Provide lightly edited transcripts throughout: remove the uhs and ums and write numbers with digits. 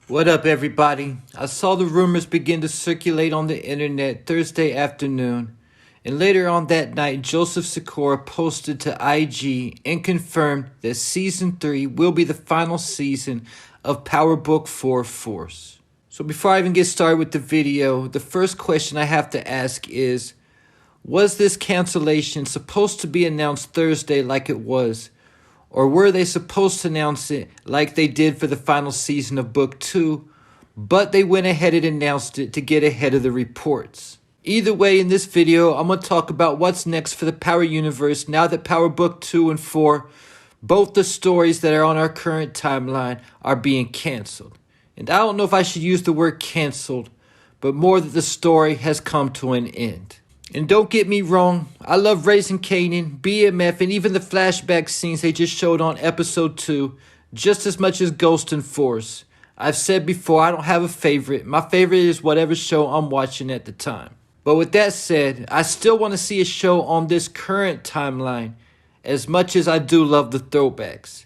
What up, everybody? I saw the rumors begin to circulate on the internet Thursday afternoon, and later on that night, Joseph Sikora posted to IG and confirmed that Season 3 will be the final season of Power Book 4 Force. So before I even get started with the video, the first question I have to ask is, was this cancellation supposed to be announced Thursday like it was? Or were they supposed to announce it like they did for the final season of Book 2, but they went ahead and announced it to get ahead of the reports? Either way, in this video, I'm going to talk about what's next for the Power universe now that Power Book 2 and 4, both the stories that are on our current timeline, are being canceled. And I don't know if I should use the word canceled, but more that the story has come to an end. And don't get me wrong, I love Raising Kanan, BMF, and even the flashback scenes they just showed on episode 2 just as much as Ghost and Force. I've said before, I don't have a favorite. My favorite is whatever show I'm watching at the time. But with that said, I still want to see a show on this current timeline as much as I do love the throwbacks.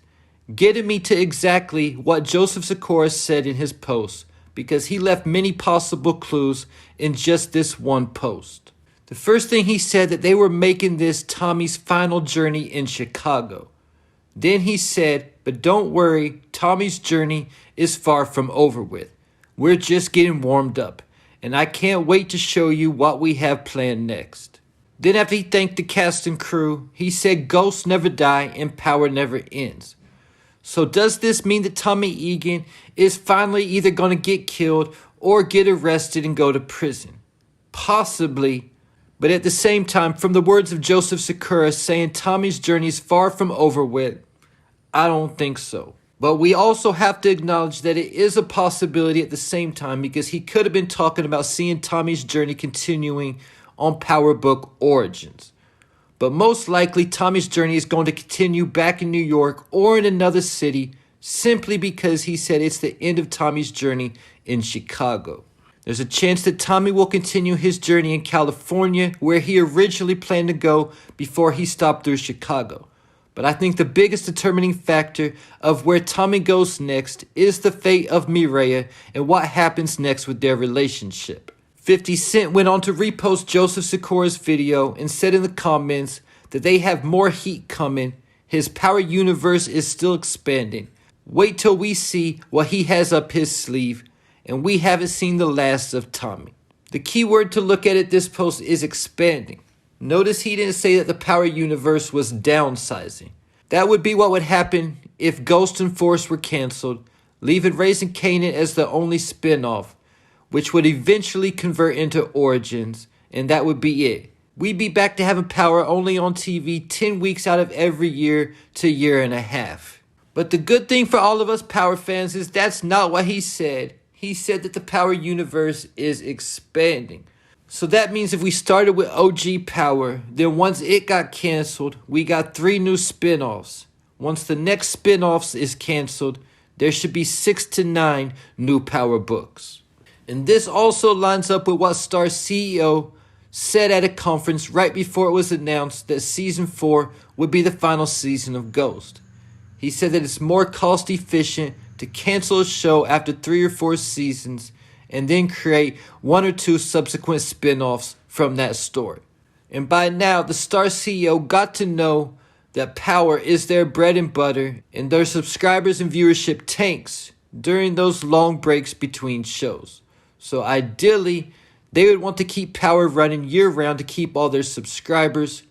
Getting me to exactly what Joseph Sikora said in his post, because he left many possible clues in just this one post. The first thing he said that they were making this Tommy's final journey in Chicago. Then he said, but don't worry, Tommy's journey is far from over with. We're just getting warmed up, and I can't wait to show you what we have planned next. Then after he thanked the cast and crew, he said ghosts never die and power never ends. So does this mean that Tommy Egan is finally either going to get killed or get arrested and go to prison? Possibly. But at the same time, from the words of Joseph Sikora saying Tommy's journey is far from over with, I don't think so. But we also have to acknowledge that it is a possibility at the same time, because he could have been talking about seeing Tommy's journey continuing on Power Book Origins. But most likely Tommy's journey is going to continue back in New York or in another city, simply because he said it's the end of Tommy's journey in Chicago. There's a chance that Tommy will continue his journey in California, where he originally planned to go before he stopped through Chicago. But I think the biggest determining factor of where Tommy goes next is the fate of Mireya and what happens next with their relationship. 50 Cent went on to repost Joseph Sikora's video and said in the comments that they have more heat coming. His power universe is still expanding. Wait till we see what he has up his sleeve. And we haven't seen the last of Tommy. The key word to look at this post is expanding. Notice he didn't say that the Power universe was downsizing. That would be what would happen if Ghost and Force were canceled, leaving Raising Kanan as the only spin-off, which would eventually convert into Origins, and that would be it. We'd be back to having Power only on TV 10 weeks out of every year to year and a half. But the good thing for all of us Power fans is that's not what he said. He said that the Power universe is expanding. So that means if we started with OG Power, then once it got canceled, we got 3 new spin-offs. Once the next spin-offs is canceled, there should be 6 to 9 new Power books. And this also lines up with what Starz CEO said at a conference right before it was announced that Season 4 would be the final season of Ghost. He said that it's more cost efficient to cancel a show after 3 or 4 seasons and then create 1 or 2 subsequent spin-offs from that story. And by now, the Starz CEO got to know that Power is their bread and butter, and their subscribers and viewership tanks during those long breaks between shows. So ideally, they would want to keep Power running year-round to keep all their subscribers,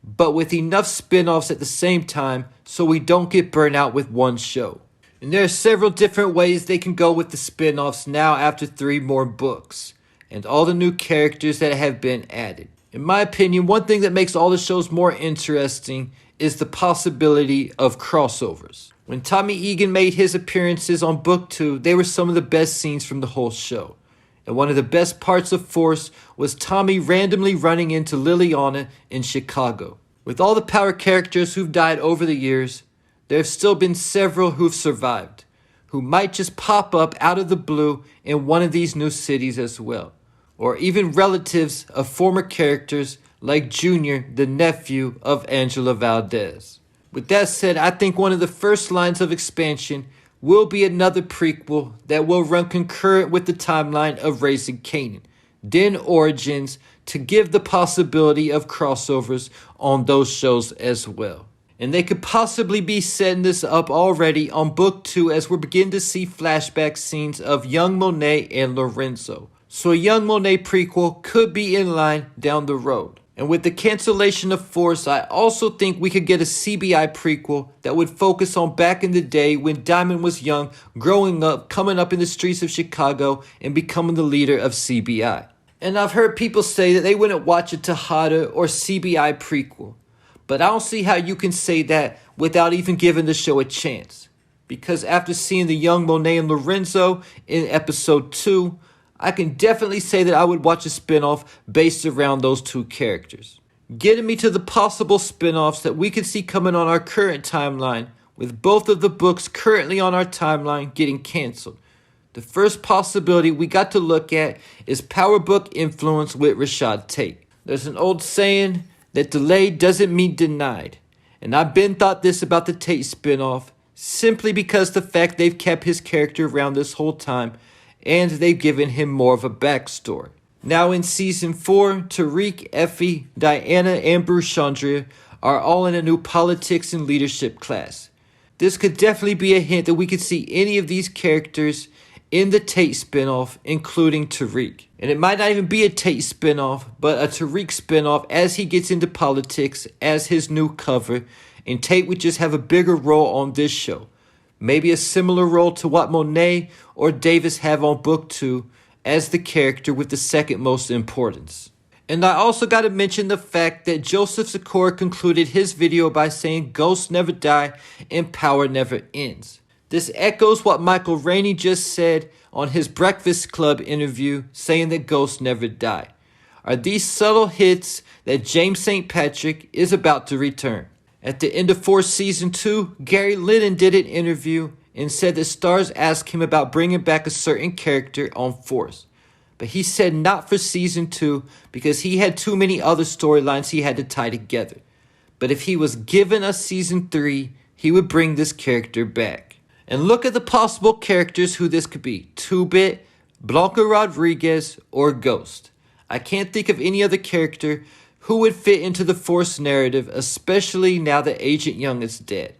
but with enough spin-offs at the same time so we don't get burnt out with one show. And there are several different ways they can go with the spin-offs now after 3 more books, and all the new characters that have been added. In my opinion, one thing that makes all the shows more interesting is the possibility of crossovers. When Tommy Egan made his appearances on Book 2, they were some of the best scenes from the whole show. And one of the best parts of Force was Tommy randomly running into Liliana in Chicago. With all the Power characters who've died over the years, there have still been several who've survived, who might just pop up out of the blue in one of these new cities as well. Or even relatives of former characters like Junior, the nephew of Angela Valdez. With that said, I think one of the first lines of expansion will be another prequel that will run concurrent with the timeline of Raising Kanan, then Origins, to give the possibility of crossovers on those shows as well. And they could possibly be setting this up already on Book 2 as we're beginning to see flashback scenes of young Monet and Lorenzo. So a young Monet prequel could be in line down the road. And with the cancellation of Force, I also think we could get a CBI prequel that would focus on back in the day when Diamond was young, growing up, coming up in the streets of Chicago, and becoming the leader of CBI. And I've heard people say that they wouldn't watch a Tejada or CBI prequel. But I don't see how you can say that without even giving the show a chance. Because after seeing the young Monet and Lorenzo in episode 2, I can definitely say that I would watch a spinoff based around those two characters. Getting me to the possible spinoffs that we could see coming on our current timeline, with both of the books currently on our timeline getting cancelled. The first possibility we got to look at is Power Book Influence with Rashad Tate. There's an old saying that delayed doesn't mean denied. And I've been thought this about the Tate spinoff, simply because the fact they've kept his character around this whole time, and they've given him more of a backstory. Now in Season 4, Tariq, Effie, Diana, and Bruchandria are all in a new politics and leadership class. This could definitely be a hint that we could see any of these characters in the Tate spinoff, including Tariq. And it might not even be a Tate spinoff, but a Tariq spinoff as he gets into politics as his new cover, and Tate would just have a bigger role on this show. Maybe a similar role to what Monet or Davis have on Book 2 as the character with the second most importance. And I also got to mention the fact that Joseph Sikora concluded his video by saying ghosts never die and power never ends. This echoes what Michael Rainey just said on his Breakfast Club interview, saying that ghosts never die. Are these subtle hits that James St. Patrick is about to return? At the end of Force Season 2, Gary Lennon did an interview and said that Starz asked him about bringing back a certain character on Force. But he said not for Season 2 because he had too many other storylines he had to tie together. But if he was given a Season 3, he would bring this character back. And look at the possible characters who this could be. 2-Bit, Blanca Rodriguez, or Ghost. I can't think of any other character who would fit into the Force narrative, especially now that Agent Young is dead.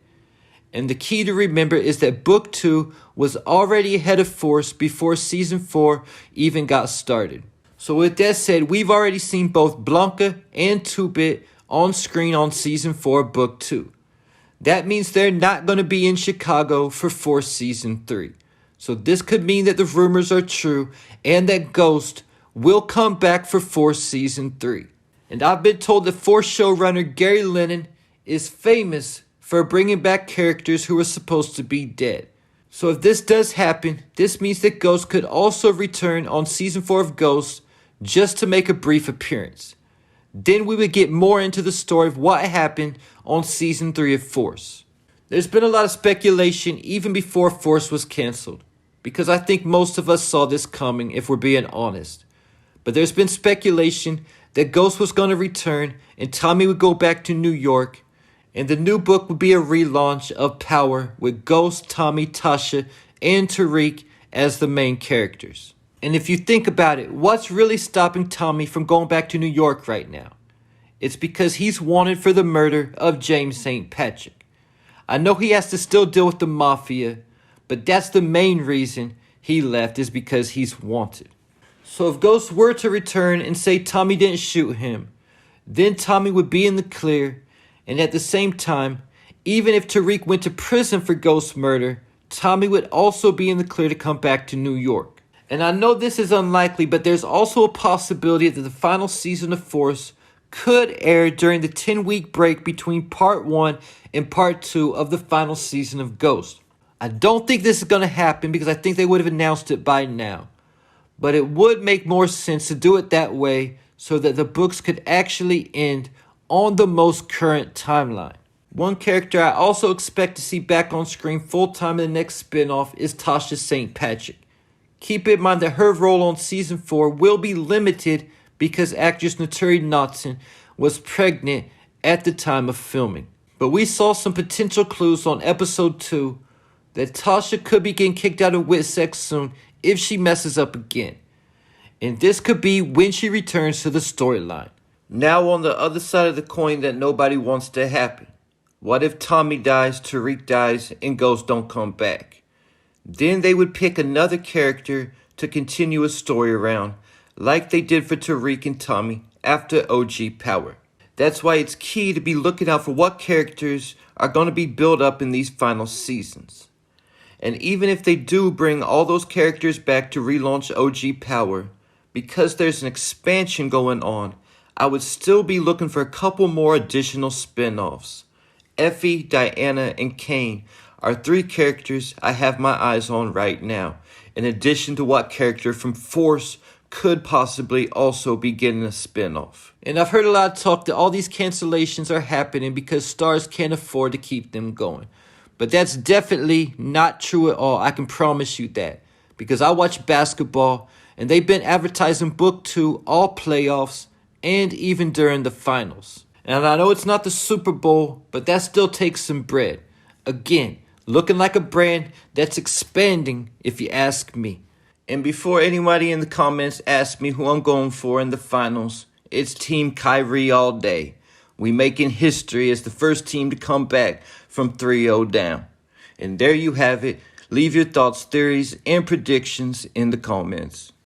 And the key to remember is that Book 2 was already ahead of Force before Season 4 even got started. So with that said, we've already seen both Blanca and 2-Bit on screen on Season 4, Book 2. That means they're not going to be in Chicago for Force Season 3. So this could mean that the rumors are true and that Ghost will come back for Force Season 3. And I've been told that Force showrunner Gary Lennon is famous for bringing back characters who are supposed to be dead. So if this does happen, this means that Ghost could also return on Season 4 of Ghost just to make a brief appearance. Then we would get more into the story of what happened on Season 3 of Force. There's been a lot of speculation even before Force was cancelled, because I think most of us saw this coming if we're being honest. But there's been speculation that Ghost was going to return and Tommy would go back to New York, and the new book would be a relaunch of Power with Ghost, Tommy, Tasha, and Tariq as the main characters. And if you think about it, what's really stopping Tommy from going back to New York right now? It's because he's wanted for the murder of James St. Patrick. I know he has to still deal with the mafia, but that's the main reason he left, is because he's wanted. So if Ghost were to return and say Tommy didn't shoot him, then Tommy would be in the clear, and at the same time, even if Tariq went to prison for Ghost's murder, Tommy would also be in the clear to come back to New York. And I know this is unlikely, but there's also a possibility that the final season of Force could air during the 10-week break between Part 1 and Part 2 of the final season of Ghost. I don't think this is going to happen because I think they would have announced it by now. But it would make more sense to do it that way so that the books could actually end on the most current timeline. One character I also expect to see back on screen full-time in the next spin-off is Tasha St. Patrick. Keep in mind that her role on Season 4 will be limited because actress Naturi Knudsen was pregnant at the time of filming. But we saw some potential clues on Episode 2 that Tasha could be getting kicked out of Witsex soon if she messes up again. And this could be when she returns to the storyline. Now on the other side of the coin that nobody wants to happen. What if Tommy dies, Tariq dies, and Ghost don't come back? Then they would pick another character to continue a story around, like they did for Tariq and Tommy after OG Power. That's why it's key to be looking out for what characters are going to be built up in these final seasons. And even if they do bring all those characters back to relaunch OG Power, because there's an expansion going on, I would still be looking for a couple more additional spin-offs. Effie, Diana, and Kane are 3 characters I have my eyes on right now, in addition to what character from Force could possibly also be getting a spin-off. And I've heard a lot of talk that all these cancellations are happening because Starz can't afford to keep them going. But that's definitely not true at all, I can promise you that. Because I watch basketball, and they've been advertising Book 2 all playoffs, and even during the finals. And I know it's not the Super Bowl, but that still takes some bread. Again, looking like a brand that's expanding, if you ask me. And before anybody in the comments asks me who I'm going for in the finals, it's Team Kyrie all day. We making history as the first team to come back from 3-0 down. And there you have it. Leave your thoughts, theories, and predictions in the comments.